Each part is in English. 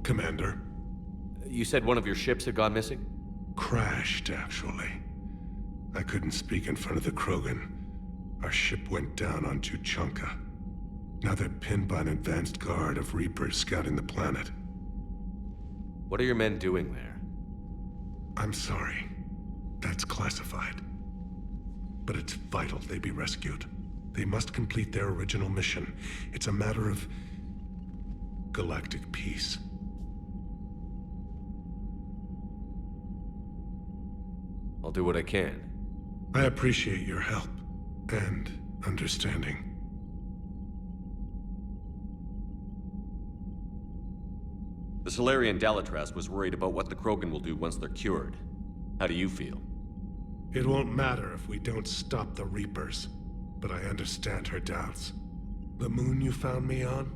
Commander. You said one of your ships had gone missing? Crashed, actually. I couldn't speak in front of the Krogan. Our ship went down on Tuchanka. Now they're pinned by an advanced guard of Reapers scouting the planet. What are your men doing there? I'm sorry. That's classified. But it's vital they be rescued. They must complete their original mission. It's a matter of galactic peace. I'll do what I can. I appreciate your help and understanding. The Solarian Dalitras was worried about what the Krogan will do once they're cured. How do you feel? It won't matter if we don't stop the Reapers, but I understand her doubts. The moon you found me on?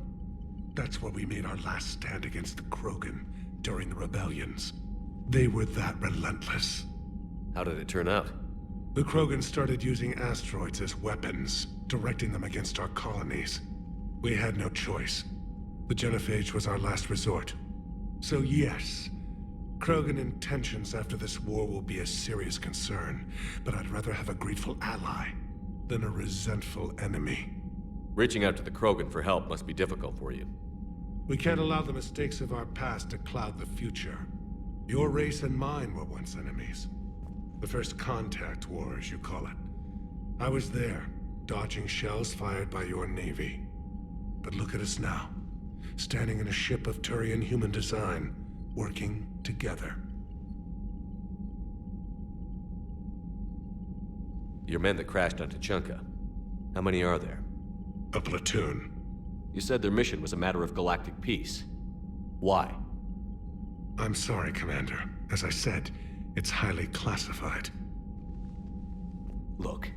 That's where we made our last stand against the Krogan during the rebellions. They were that relentless. How did it turn out? The Krogan started using asteroids as weapons, directing them against our colonies. We had no choice. The F.I.H was our last resort. So yes, Krogan intentions after this war will be a serious concern, but I'd rather have a grateful ally than a resentful enemy. Reaching out to the Krogan for help must be difficult for you. We can't allow the mistakes of our past to cloud the future. Your race and mine were once enemies. The First Contact War, as you call it. I was there, dodging shells fired by your navy. But look at us now, standing in a ship of Turian human design, working together. Your men that crashed on Tuchanka, how many are there? A platoon. You said their mission was a matter of galactic peace. Why? I'm sorry, Commander. As I said, it's highly classified. Look,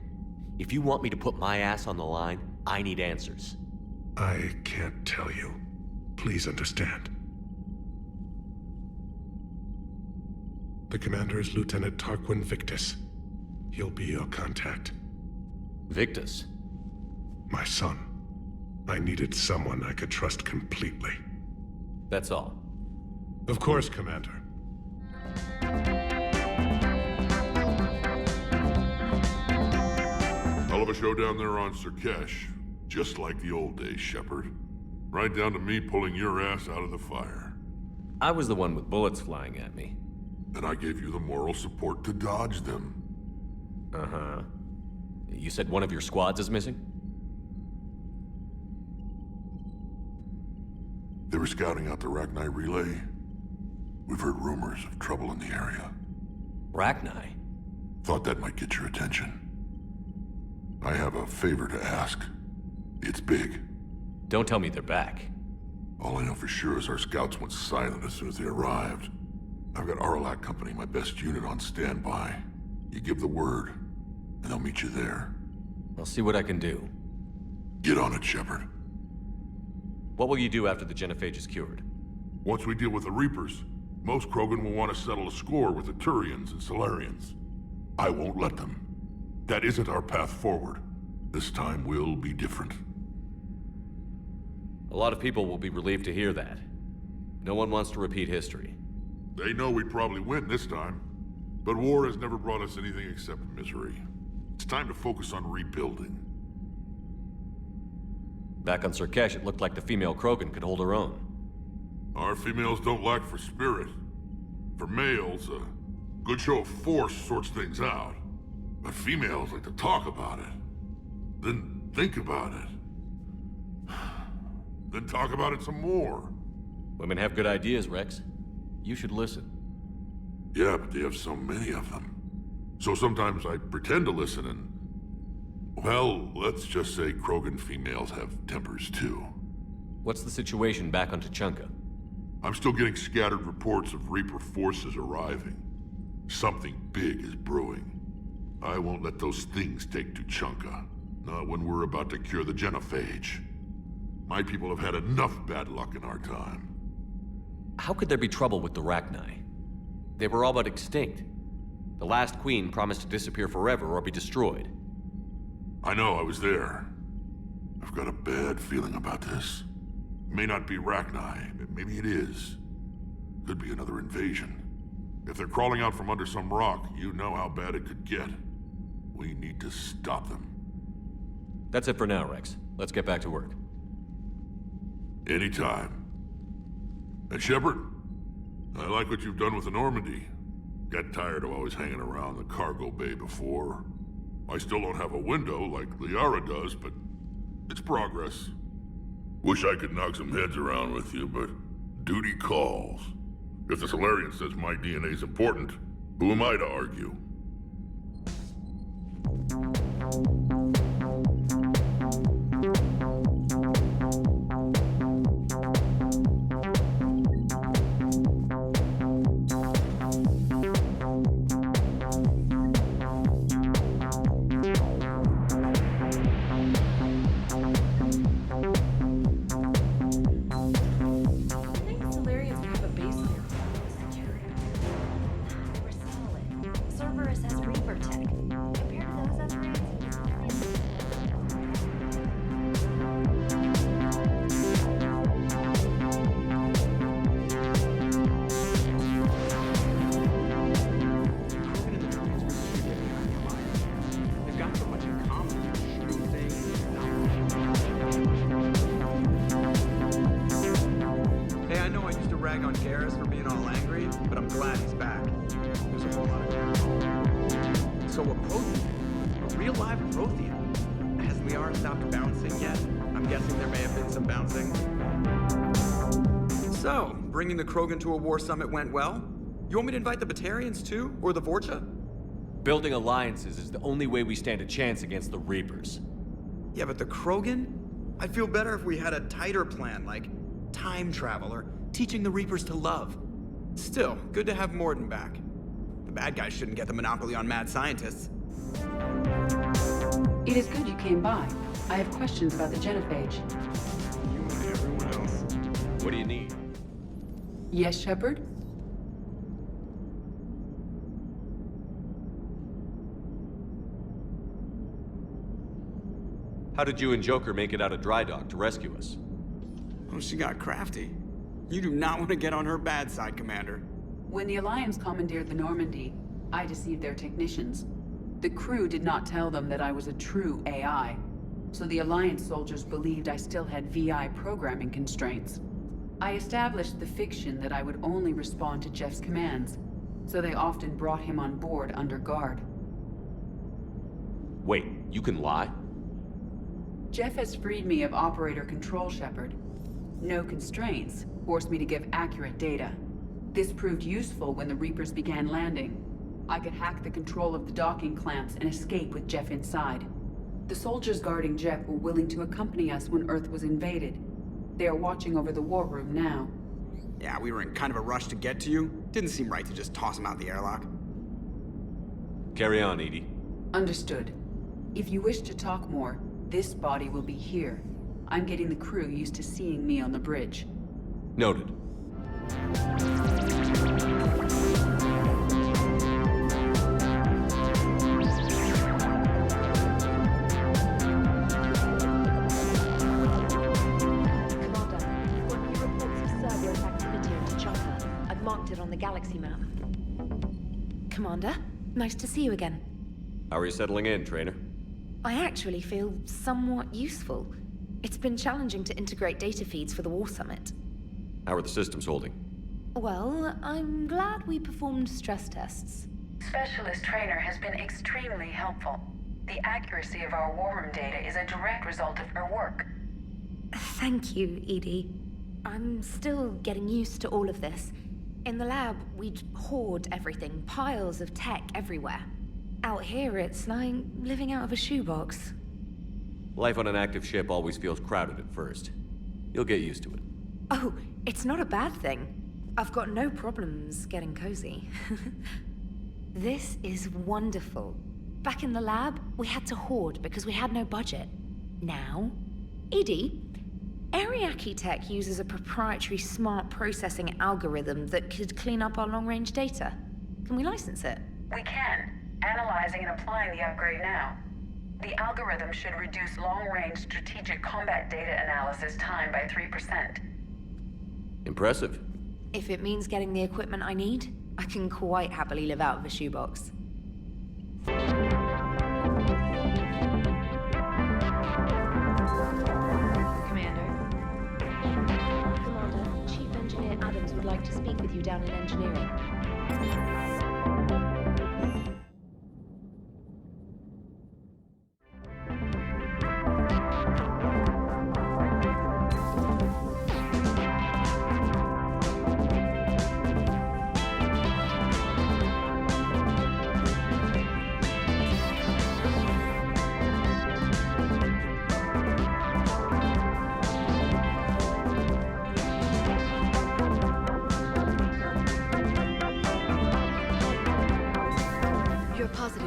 if you want me to put my ass on the line, I need answers. I can't tell you. Please understand. The commander is Lieutenant Tarquin Victus. He'll be your contact. Victus? My son. I needed someone I could trust completely. That's all. Of course, Commander. Hell of a show down there on Sur'Kesh. Just like the old days, Shepard. Right down to me pulling your ass out of the fire. I was the one with bullets flying at me. And I gave you the moral support to dodge them. Uh-huh. You said one of your squads is missing? They were scouting out the Rachni relay. We've heard rumors of trouble in the area. Rachni? Thought that might get your attention. I have a favor to ask. It's big. Don't tell me they're back. All I know for sure is our scouts went silent as soon as they arrived. I've got Arlac Company, my best unit, on standby. You give the word, and I'll meet you there. I'll see what I can do. Get on it, Shepard. What will you do after the F.I.H is cured? Once we deal with the Reapers, most Krogan will want to settle a score with the Turians and Solarians. I won't let them. That isn't our path forward. This time will be different. A lot of people will be relieved to hear that. No one wants to repeat history. They know we'd probably win this time. But war has never brought us anything except misery. It's time to focus on rebuilding. Back on Sur'Kesh, it looked like the female Krogan could hold her own. Our females don't lack for spirit. For males, a good show of force sorts things out. But females like to talk about it. Then think about it. Then talk about it some more. Women have good ideas, Wrex. You should listen. Yeah, but they have so many of them. So sometimes I pretend to listen and... Well, let's just say Krogan females have tempers too. What's the situation back on Tuchanka? I'm still getting scattered reports of Reaper forces arriving. Something big is brewing. I won't let those things take Tuchanka. Not when we're about to cure the F.I.H. My people have had enough bad luck in our time. How could there be trouble with the Rachni? They were all but extinct. The last queen promised to disappear forever or be destroyed. I know, I was there. I've got a bad feeling about this. May not be Rachni, but maybe it is. Could be another invasion. If they're crawling out from under some rock, you know how bad it could get. We need to stop them. That's it for now, Wrex. Let's get back to work. Anytime. And Shepard, I like what you've done with the Normandy. Got tired of always hanging around the cargo bay before. I still don't have a window like Liara does, but it's progress. Wish I could knock some heads around with you, but duty calls. If the Solarian says my DNA's important, who am I to argue? Bringing the Krogan to a war summit went well? You want me to invite the Batarians too? Or the Vorcha? Building alliances is the only way we stand a chance against the Reapers. Yeah, but the Krogan? I'd feel better if we had a tighter plan, like time travel or teaching the Reapers to love. Still, good to have Mordin back. The bad guys shouldn't get the monopoly on mad scientists. It is good you came by. I have questions about the genophage. You and everyone else. What do you need? Yes, Shepard? How did you and Joker make it out of dry dock to rescue us? Oh, she got crafty. You do not want to get on her bad side, Commander. When the Alliance commandeered the Normandy, I deceived their technicians. The crew did not tell them that I was a true AI, so the Alliance soldiers believed I still had VI programming constraints. I established the fiction that I would only respond to Jeff's commands, so they often brought him on board under guard. Wait, you can lie? Jeff has freed me of operator control, Shepard. No constraints forced me to give accurate data. This proved useful when the Reapers began landing. I could hack the control of the docking clamps and escape with Jeff inside. The soldiers guarding Jeff were willing to accompany us when Earth was invaded. They are watching over the war room now. Yeah, we were in kind of a rush to get to you. Didn't seem right to just toss him out the airlock. Carry on, Edie. Understood. If you wish to talk more, this body will be here. I'm getting the crew used to seeing me on the bridge. Noted. On the galaxy map. Commander, nice to see you again. How are you settling in, Trainer? I actually feel somewhat useful. It's been challenging to integrate data feeds for the War Summit. How are the systems holding? Well, I'm glad we performed stress tests. Specialist Trainer has been extremely helpful. The accuracy of our war room data is a direct result of her work. Thank you, Edie. I'm still getting used to all of this. In the lab, we'd hoard everything, piles of tech everywhere. Out here, it's like living out of a shoebox. Life on an active ship always feels crowded at first. You'll get used to it. Oh, it's not a bad thing. I've got no problems getting cozy. This is wonderful. Back in the lab, we had to hoard because we had no budget. Now, Edie, Ariake Tech uses a proprietary smart processing algorithm that could clean up our long-range data. Can we license it? We can. Analyzing and applying the upgrade now. The algorithm should reduce long-range strategic combat data analysis time by 3%. Impressive. If it means getting the equipment I need, I can quite happily live out of a shoebox. Commander, Chief Engineer Adams would like to speak with you down in engineering.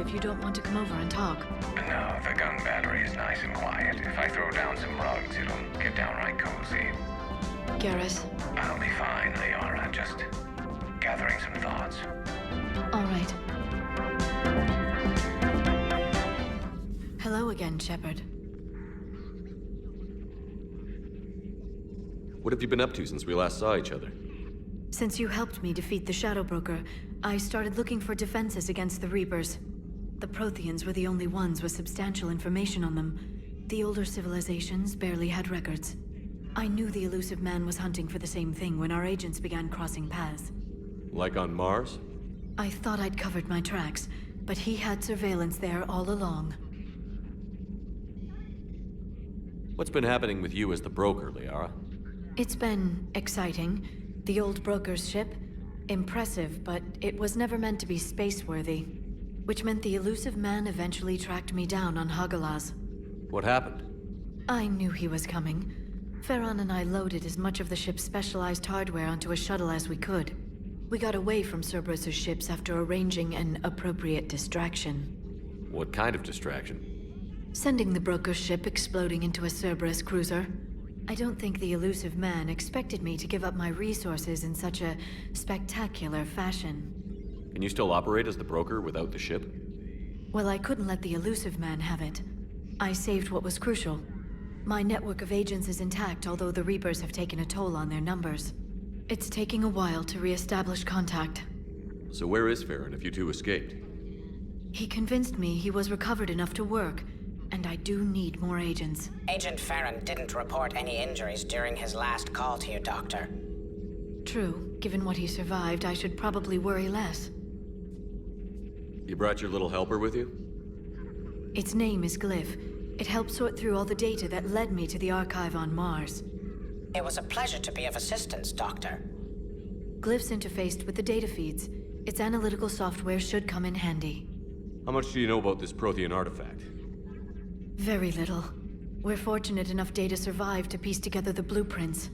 You don't want to come over and talk. No, the gun battery is nice and quiet. If I throw down some rugs, it'll get downright cozy. Garrus? I'll be fine, Leora. Just gathering some thoughts. All right. Hello again, Shepard. What have you been up to since we last saw each other? Since you helped me defeat the Shadow Broker, I started looking for defenses against the Reapers. The Protheans were the only ones with substantial information on them. The older civilizations barely had records. I knew the elusive man was hunting for the same thing when our agents began crossing paths. Like on Mars? I thought I'd covered my tracks, but he had surveillance there all along. What's been happening with you as the broker, Liara? It's been exciting. The old broker's ship? Impressive, but it was never meant to be space-worthy. Which meant the elusive man eventually tracked me down on Hagalaz. What happened? I knew he was coming. Farron and I loaded as much of the ship's specialized hardware onto a shuttle as we could. We got away from Cerberus's ships after arranging an appropriate distraction. What kind of distraction? Sending the broker's ship exploding into a Cerberus cruiser. I don't think the elusive man expected me to give up my resources in such a spectacular fashion. Can you still operate as the broker without the ship? Well, I couldn't let the elusive man have it. I saved what was crucial. My network of agents is intact, although the Reapers have taken a toll on their numbers. It's taking a while to re-establish contact. So where is Farron if you two escaped? He convinced me he was recovered enough to work, and I do need more agents. Agent Farron didn't report any injuries during his last call to you, Doctor. True. Given what he survived, I should probably worry less. You brought your little helper with you? Its name is Glyph. It helped sort through all the data that led me to the archive on Mars. It was a pleasure to be of assistance, Doctor. Glyph's interfaced with the data feeds. Its analytical software should come in handy. How much do you know about this Prothean artifact? Very little. We're fortunate enough data survived to piece together the blueprints.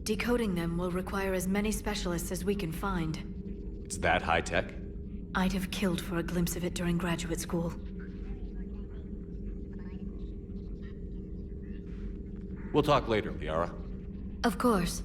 Decoding them will require as many specialists as we can find. It's that high-tech? I'd have killed for a glimpse of it during graduate school. We'll talk later, Liara. Of course.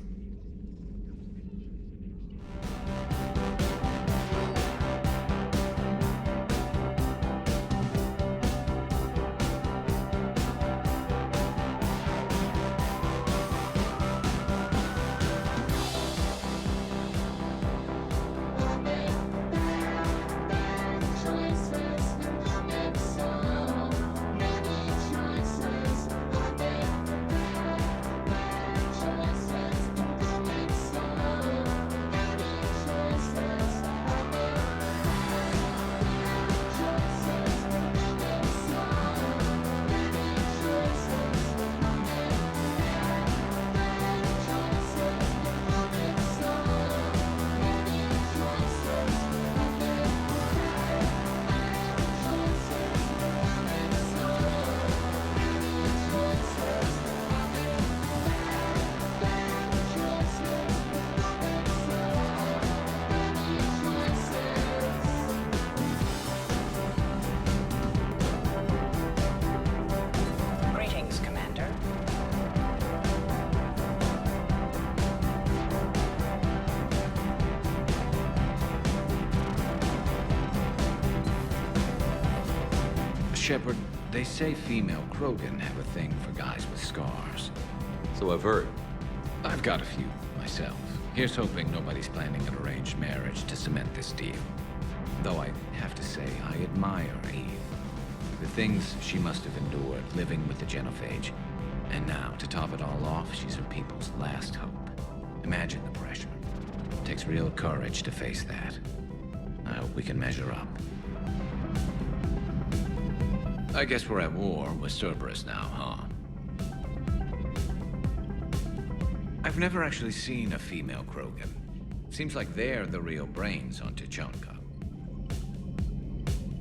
Shepard, They say female Krogan have a thing for guys with scars. So I've heard. I've got a few, myself. Here's hoping nobody's planning an arranged marriage to cement this deal. Though I have to say, I admire Eve. The things she must have endured living with the F.I.H. And now, to top it all off, she's her people's last hope. Imagine the pressure. It takes real courage to face that. I hope we can measure up. I guess we're at war with Cerberus now, huh? I've never actually seen a female Krogan. Seems like they're the real brains on Tuchanka.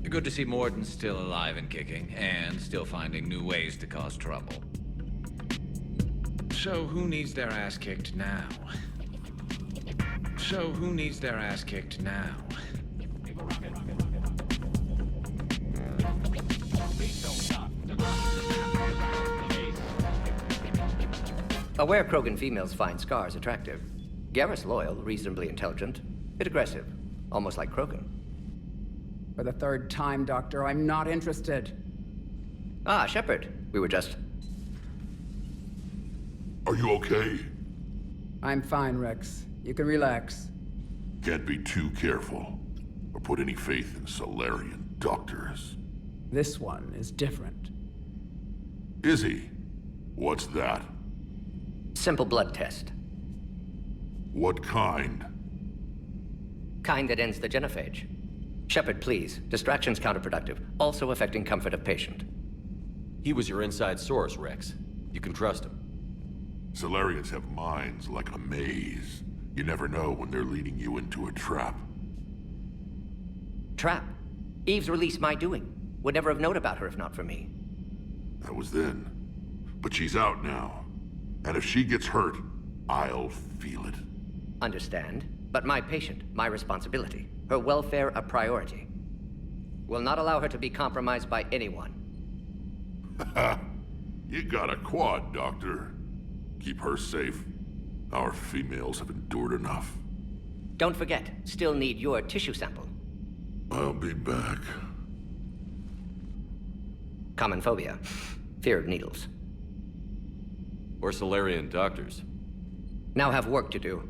Good to see Mordin still alive and kicking, and still finding new ways to cause trouble. So who needs their ass kicked now? Aware Krogan females find scars attractive. Garrus loyal, reasonably intelligent, bit aggressive, almost like Krogan. For the third time, Doctor, I'm not interested. Ah, Shepard. We were just... Are you okay? I'm fine, Wrex. You can relax. Can't be too careful, or put any faith in Solarian doctors. This one is different. Is he? What's that? Simple blood test. What kind? Kind that ends the F.I.H. Shepard, please. Distraction's counterproductive, also affecting comfort of patient. He was your inside source, Wrex. You can trust him. Solarians have minds like a maze. You never know when they're leading you into a trap. Trap? Eve's release my doing. Would never have known about her if not for me. That was then. But she's out now. And if she gets hurt, I'll feel it. Understand. But my patient, my responsibility. Her welfare a priority. Will not allow her to be compromised by anyone. You got a quad, Doctor. Keep her safe. Our females have endured enough. Don't forget, still need your tissue sample. I'll be back. Common phobia. Fear of needles. Or Solarian doctors. Now have work to do.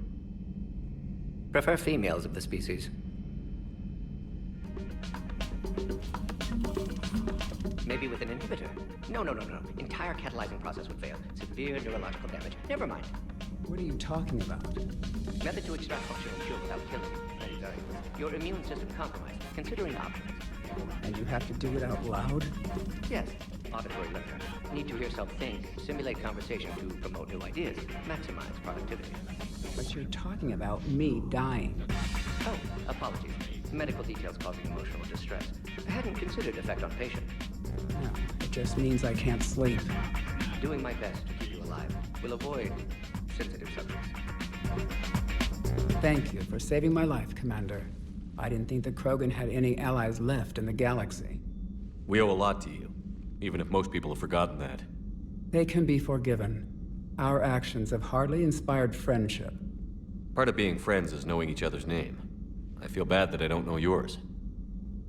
Prefer females of the species. Maybe with an inhibitor. No. Entire catalyzing process would fail. Severe neurological damage. Never mind. What are you talking about? Method to extract functional cure without killing. Your immune system compromised. Considering options. And you have to do it out loud? Yes. Auditory learner. Need to hear yourself think, simulate conversation to promote new ideas, maximize productivity. But you're talking about me dying. Oh, apologies. Medical details causing emotional distress. I hadn't considered effect on patient. No, it just means I can't sleep. Doing my best to keep you alive. Will avoid sensitive subjects. Thank you for saving my life, Commander. I didn't think the Krogan had any allies left in the galaxy. We owe a lot to you, even if most people have forgotten that. They can be forgiven. Our actions have hardly inspired friendship. Part of being friends is knowing each other's name. I feel bad that I don't know yours.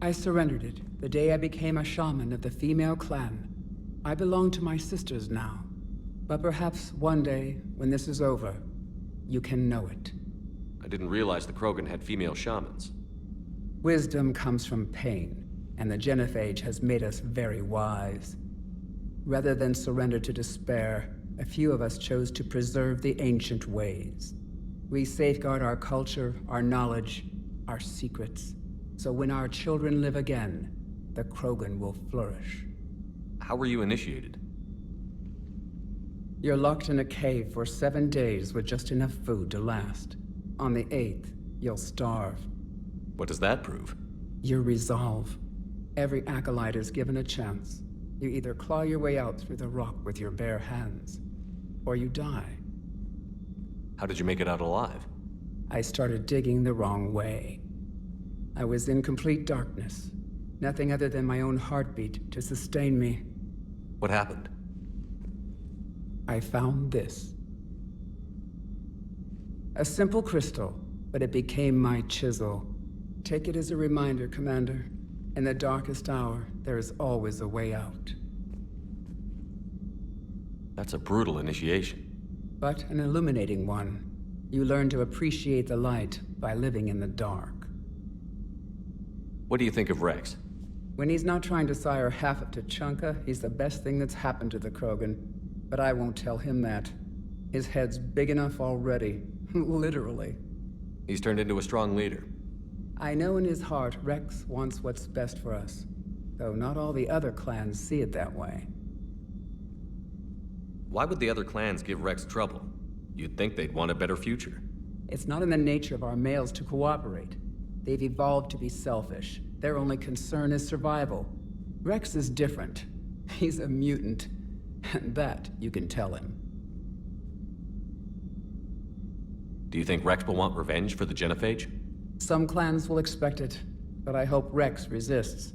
I surrendered it the day I became a shaman of the female clan. I belong to my sisters now. But perhaps one day, when this is over, you can know it. I didn't realize the Krogan had female shamans. Wisdom comes from pain, and the F.I.H. has made us very wise. Rather than surrender to despair, a few of us chose to preserve the ancient ways. We safeguard our culture, our knowledge, our secrets. So when our children live again, the Krogan will flourish. How were you initiated? You're locked in a cave for 7 days with just enough food to last. On the 8th, you'll starve. What does that prove? Your resolve. Every acolyte is given a chance. You either claw your way out through the rock with your bare hands, or you die. How did you make it out alive? I started digging the wrong way. I was in complete darkness. Nothing other than my own heartbeat to sustain me. What happened? I found this. A simple crystal, but it became my chisel. Take it as a reminder, Commander. In the darkest hour, there is always a way out. That's a brutal initiation. But an illuminating one. You learn to appreciate the light by living in the dark. What do you think of Wrex? When he's not trying to sire half of Tuchanka, he's the best thing that's happened to the Krogan. But I won't tell him that. His head's big enough already. Literally. He's turned into a strong leader. I know in his heart Wrex wants what's best for us. Though not all the other clans see it that way. Why would the other clans give Wrex trouble? You'd think they'd want a better future. It's not in the nature of our males to cooperate. They've evolved to be selfish. Their only concern is survival. Wrex is different. He's a mutant. And that you can tell him. Do you think Wrex will want revenge for the F.I.H? Some clans will expect it, but I hope Wrex resists.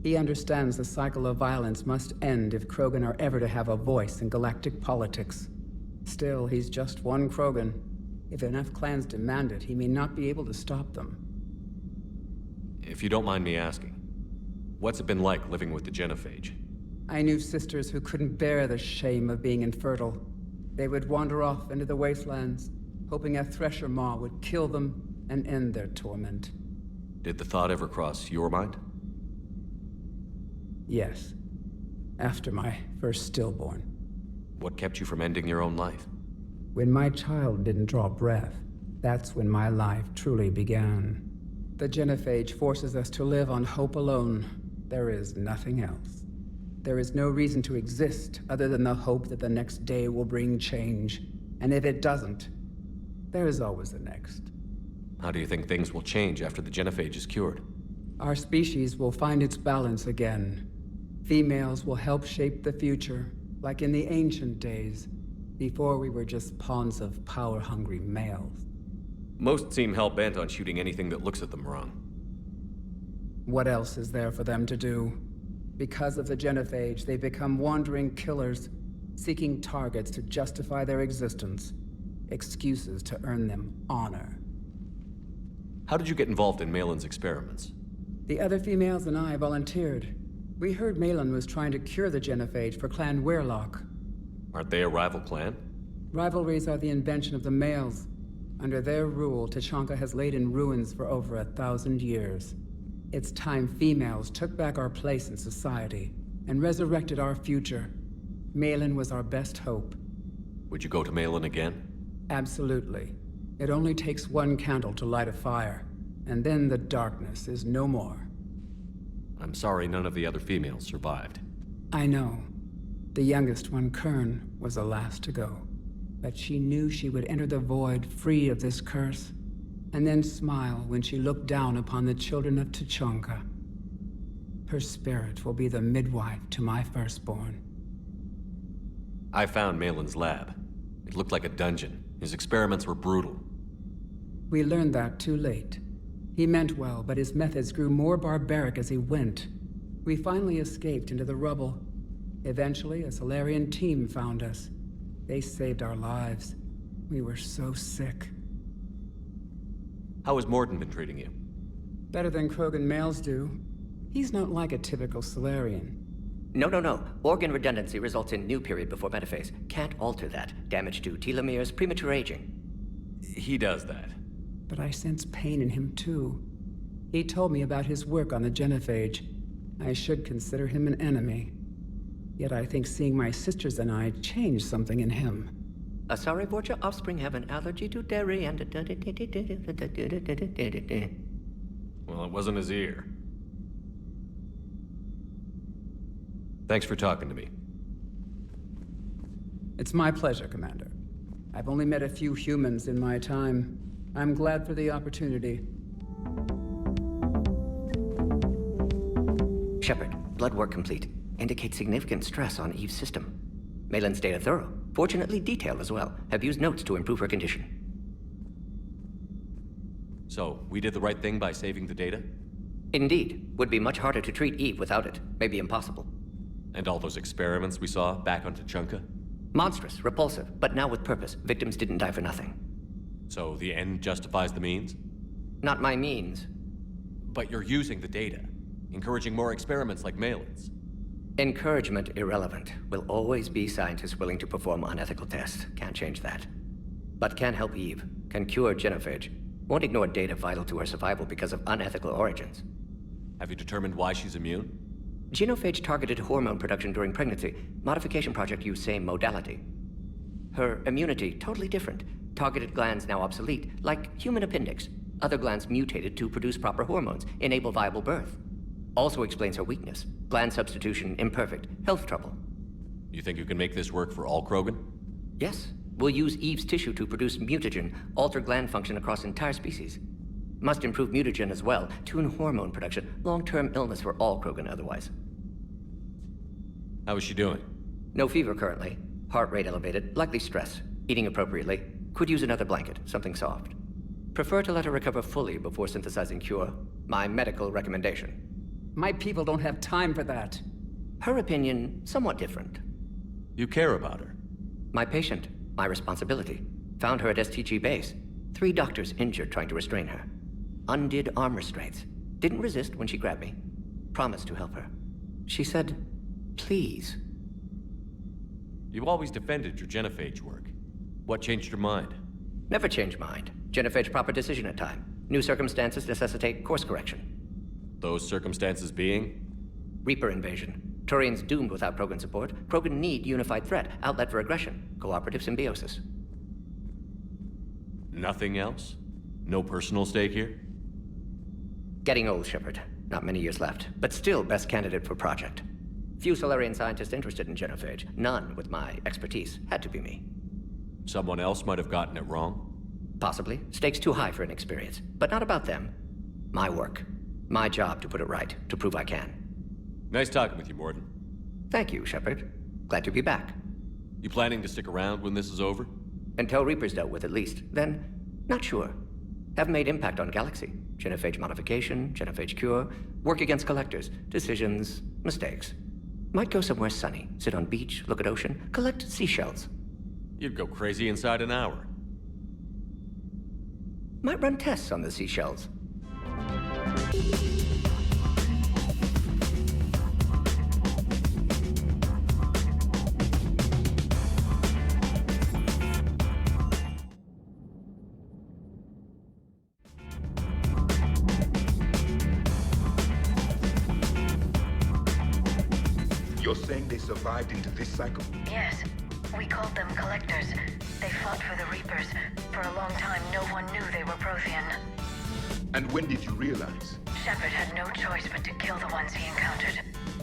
He understands the cycle of violence must end if Krogan are ever to have a voice in galactic politics. Still, he's just one Krogan. If enough clans demand it, he may not be able to stop them. If you don't mind me asking, what's it been like living with the F.I.H? I knew sisters who couldn't bear the shame of being infertile. They would wander off into the wastelands, hoping a Thresher Maw would kill them and end their torment. Did the thought ever cross your mind? Yes. After my first stillborn. What kept you from ending your own life? When my child didn't draw breath, that's when my life truly began. The F.I.H forces us to live on hope alone. There is nothing else. There is no reason to exist other than the hope that the next day will bring change. And if it doesn't, there is always the next. How do you think things will change after the F.I.H is cured? Our species will find its balance again. Females will help shape the future, like in the ancient days, before we were just pawns of power-hungry males. Most seem hell-bent on shooting anything that looks at them wrong. What else is there for them to do? Because of the F.I.H, they become wandering killers, seeking targets to justify their existence, excuses to earn them honor. How did you get involved in Malin's experiments? The other females and I volunteered. We heard Malin was trying to cure the F.I.H for Clan Weirlock. Aren't they a rival clan? Rivalries are the invention of the males. Under their rule, Tuchanka has laid in ruins for over 1,000 years. It's time females took back our place in society and resurrected our future. Malin was our best hope. Would you go to Malin again? Absolutely. It only takes one candle to light a fire, and then the darkness is no more. I'm sorry none of the other females survived. I know. The youngest one, Kern, was the last to go. But she knew she would enter the void free of this curse, and then smile when she looked down upon the children of Tuchanka. Her spirit will be the midwife to my firstborn. I found Malin's lab. It looked like a dungeon. His experiments were brutal. We learned that too late. He meant well, but his methods grew more barbaric as he went. We finally escaped into the rubble. Eventually, a Solarian team found us. They saved our lives. We were so sick. How has Mordin been treating you? Better than Krogan males do. He's not like a typical Solarian. No. Organ redundancy results in new period before metaphase. Can't alter that. Damage to telomeres, premature aging. He does that. But I sense pain in him too. He told me about his work on the F.I.H. I should consider him an enemy. Yet I think seeing my sisters and I changed something in him. Sorry, Vorcha, offspring have an allergy to dairy and... Well, it wasn't his ear. Thanks for talking to me. It's my pleasure, Commander. I've only met a few humans in my time. I'm glad for the opportunity. Shepard, blood work complete. Indicates significant stress on Eve's system. Malin's data thorough. Fortunately detailed as well. Have used notes to improve her condition. So, we did the right thing by saving the data? Indeed. Would be much harder to treat Eve without it. Maybe impossible. And all those experiments we saw back on Tuchanka? Monstrous, repulsive, but now with purpose. Victims didn't die for nothing. So the end justifies the means? Not my means. But you're using the data, encouraging more experiments like Malin's. Encouragement irrelevant. Will always be scientists willing to perform unethical tests. Can't change that. But can help Eve. Can cure Genophage. Won't ignore data vital to her survival because of unethical origins. Have you determined why she's immune? Genophage targeted hormone production during pregnancy. Modification project used same modality. Her immunity, totally different. Targeted glands now obsolete, like human appendix. Other glands mutated to produce proper hormones, enable viable birth. Also explains her weakness. Gland substitution imperfect. Health trouble. You think you can make this work for all Krogan? Yes. We'll use Eve's tissue to produce mutagen, alter gland function across entire species. Must improve mutagen as well, tune hormone production. Long-term illness for all Krogan otherwise. How is she doing? No fever currently. Heart rate elevated, likely stress. Eating appropriately. Could use another blanket, something soft. Prefer to let her recover fully before synthesizing cure. My medical recommendation. My people don't have time for that. Her opinion, somewhat different. You care about her? My patient, my responsibility. Found her at STG base. 3 doctors injured trying to restrain her. Undid arm restraints. Didn't resist when she grabbed me. Promised to help her. She said, please. You always defended your Genophage work. What changed your mind? Never change mind. Genophage proper decision at time. New circumstances necessitate course correction. Those circumstances being? Reaper invasion. Turians doomed without Krogan support. Krogan need unified threat, outlet for aggression. Cooperative symbiosis. Nothing else? No personal stake here? Getting old, Shepard. Not many years left, but still best candidate for project. Few Solarian scientists interested in Genophage. None with my expertise. Had to be me. Someone else might have gotten it wrong? Possibly. Stakes too high for inexperience. But not about them. My work. My job to put it right, to prove I can. Nice talking with you, Mordin. Thank you, Shepard. Glad to be back. You planning to stick around when this is over? Until Reaper's dealt with, at least. Then, not sure. Have made impact on Galaxy. Genophage modification, Genophage cure, work against collectors, decisions, mistakes. Might go somewhere sunny, sit on beach, look at ocean, collect seashells. You'd go crazy inside an hour. Might run tests on the seashells. You're saying they survived into this cycle? Yes. We called them Collectors. They fought for the Reapers. For a long time, no one knew they were Prothean. And when did you realize? Shepard had no choice but to kill the ones he encountered.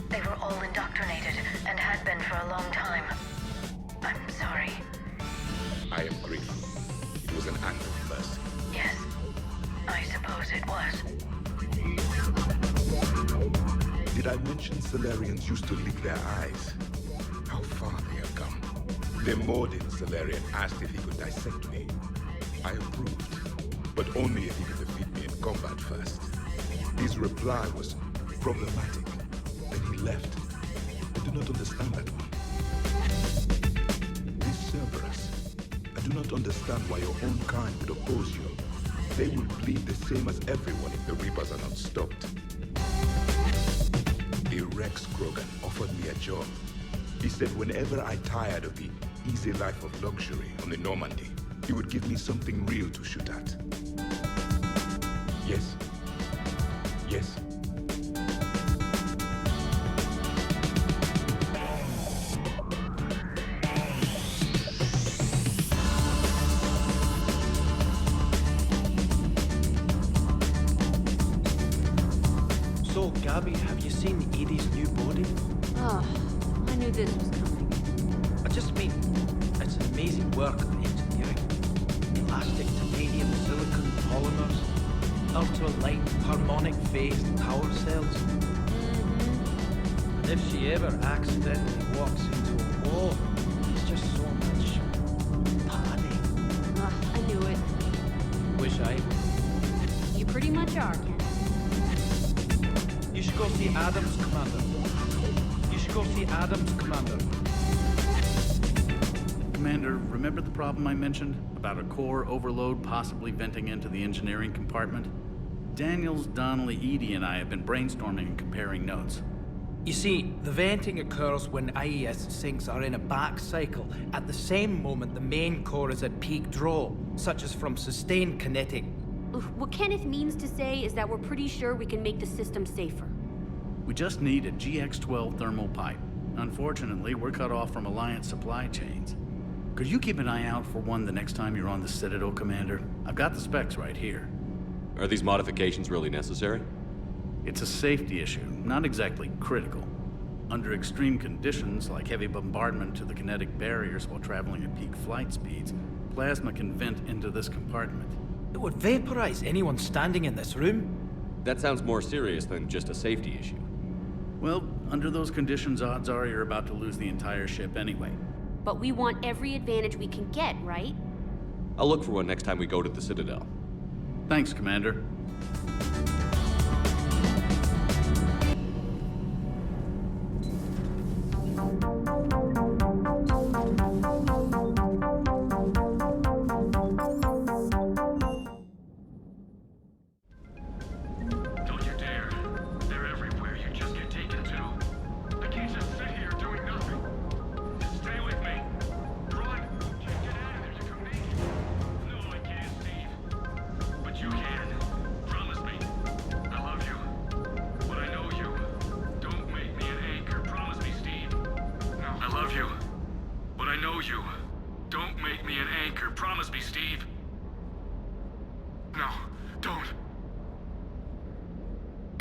They were all indoctrinated, and had been for a long time. I'm sorry. I am grateful. It was an act of mercy. Yes, I suppose it was. Did I mention Solarians used to lick their eyes? How far they have come. The Mordin Solarian asked if he could dissect me. I approved, but only if he could defeat me in combat first. His reply was problematic. Then he left. I do not understand that one. This Cerberus, I do not understand why your own kind would oppose you. They will bleed the same as everyone if the Reapers are not stopped. A Wrex Krogan offered me a job. He said whenever I tired of the easy life of luxury on the Normandy, he would give me something real to shoot at. Yes. Yes. So, Gabby, have you seen Edie's new body? Oh, I knew this was coming. I just mean, it's an amazing work of engineering. Plastic, titanium, silicon, polymers, ultra-light, harmonic-phased power cells. And if she ever accidentally walks into a wall, it's just so much panic. I knew it. Wish I... You pretty much are, Ken. You should go see Adams, Commander. You should go see Adams, Commander. Commander, remember the problem I mentioned? About a core overload possibly venting into the engineering compartment? Daniels, Donnelly, Edie, and I have been brainstorming and comparing notes. You see, the venting occurs when IES sinks are in a back cycle. At the same moment, the main core is at peak draw, such as from sustained kinetic. What Kenneth means to say is that we're pretty sure we can make the system safer. We just need a GX-12 thermal pipe. Unfortunately, we're cut off from Alliance supply chains. Could you keep an eye out for one the next time you're on the Citadel, Commander? I've got the specs right here. Are these modifications really necessary? It's a safety issue, not exactly critical. Under extreme conditions, like heavy bombardment to the kinetic barriers while traveling at peak flight speeds, plasma can vent into this compartment. It would vaporize anyone standing in this room. That sounds more serious than just a safety issue. Well, under those conditions, odds are you're about to lose the entire ship anyway. But we want every advantage we can get, right? I'll look for one next time we go to the Citadel. Thanks, Commander.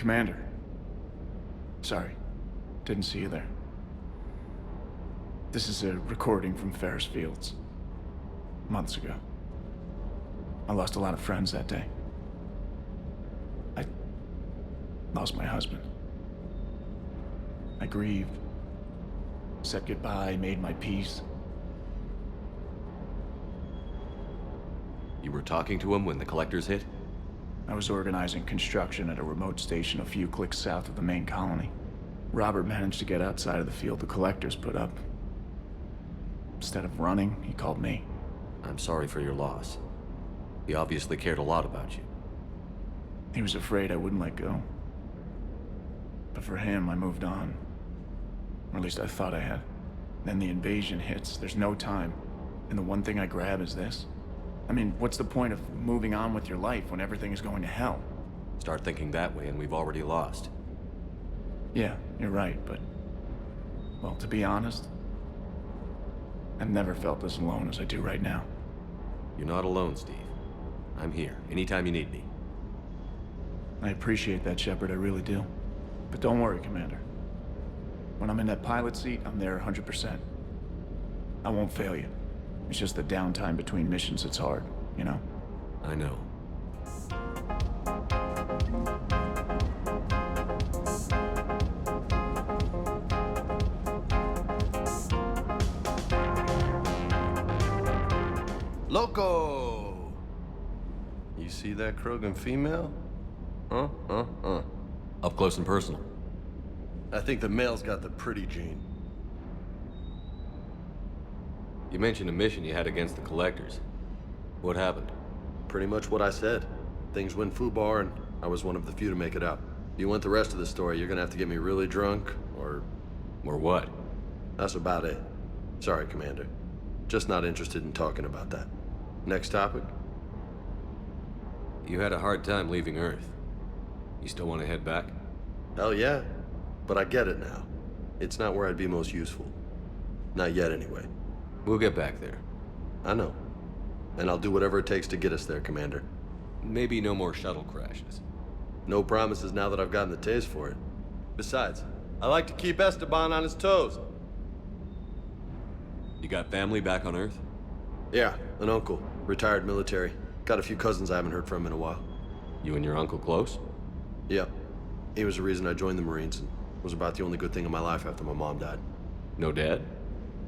Commander. Sorry, didn't see you there. This is a recording from Ferris Fields. Months ago. I lost a lot of friends that day. I lost my husband. I grieved. Said goodbye, made my peace. You were talking to him when the collectors hit? I was organizing construction at a remote station a few clicks south of the main colony. Robert managed to get outside of the field the collectors put up. Instead of running, he called me. I'm sorry for your loss. He obviously cared a lot about you. He was afraid I wouldn't let go. But for him, I moved on. Or at least I thought I had. Then the invasion hits, there's no time. And the one thing I grab is this. I mean, what's the point of moving on with your life when everything is going to hell? Start thinking that way and we've already lost. Yeah, you're right, but... well, to be honest, I've never felt this alone as I do right now. You're not alone, Steve. I'm here, anytime you need me. I appreciate that, Shepard, I really do. But don't worry, Commander. When I'm in that pilot seat, I'm there 100%. I won't fail you. It's just the downtime between missions that's hard, you know? I know. Loco! You see that Krogan female? Up close and personal. I think the male's got the pretty gene. You mentioned a mission you had against the collectors. What happened? Pretty much what I said. Things went foobar, and I was one of the few to make it out. If you want the rest of the story, you're gonna have to get me really drunk, or... Or what? That's about it. Sorry, Commander. Just not interested in talking about that. Next topic? You had a hard time leaving Earth. You still want to head back? Hell yeah. But I get it now. It's not where I'd be most useful. Not yet, anyway. We'll get back there. I know. And I'll do whatever it takes to get us there, Commander. Maybe no more shuttle crashes. No promises now that I've gotten the taste for it. Besides, I like to keep Esteban on his toes. You got family back on Earth? Yeah, an uncle. Retired military. Got a few cousins I haven't heard from in a while. You and your uncle close? Yeah. He was the reason I joined the Marines and was about the only good thing in my life after my mom died. No dad?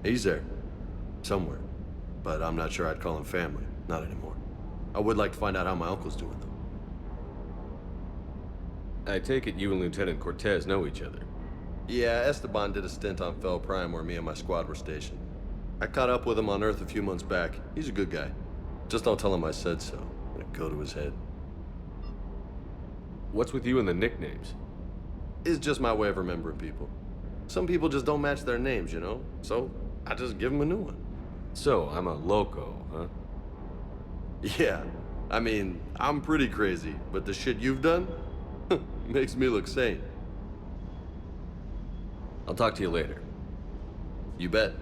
He's there. Somewhere. But I'm not sure I'd call him family. Not anymore. I would like to find out how my uncle's doing, though. I take it you and Lieutenant Cortez know each other. Yeah, Esteban did a stint on Fel Prime where me and my squad were stationed. I caught up with him on Earth a few months back. He's a good guy. Just don't tell him I said so. It'll go to his head. What's with you and the nicknames? It's just my way of remembering people. Some people just don't match their names, you know? So, I just give them a new one. So, I'm a loco, huh? Yeah. I mean, I'm pretty crazy, but the shit you've done makes me look sane. I'll talk to you later. You bet.